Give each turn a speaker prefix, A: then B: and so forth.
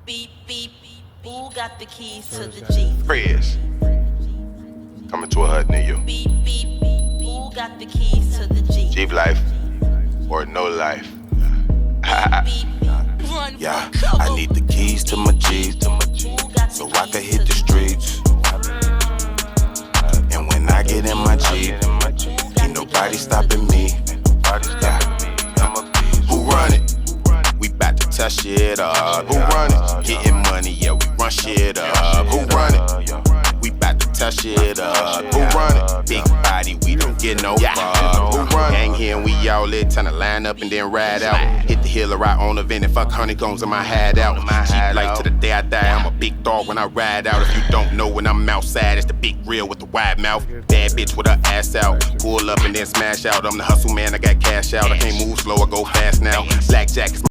A: Beep, beep, who got the keys to the Jeep?
B: Fresh. Coming to a hut near you.
A: Beep, beep, who got the keys to the Jeep?
B: Jeep life or no life.
C: Yeah, I need the keys to my Jeep so I can hit the streets. And when I get in my Jeep, ain't nobody stopping me. Yeah. Who run it? We bout to touch shit up. Who run it? Getting money, yeah, we run shit up. Who run it? We bout to touch shit up. Who run it? Big body, we don't get no fuck. Who run it? Gang here and we all lit, tryna line up and then ride out. Hit the hill or right on the vent and fuck honeycombs in my head out. Cheap life to the day I die, I'm a big dog when I ride out. If you don't know when I'm outside, it's the big grill with the wide mouth. Bad bitch with her ass out, pull up and then smash out. I'm the hustle man, I got cash out. I can't move slow, I go fast now. Blackjack is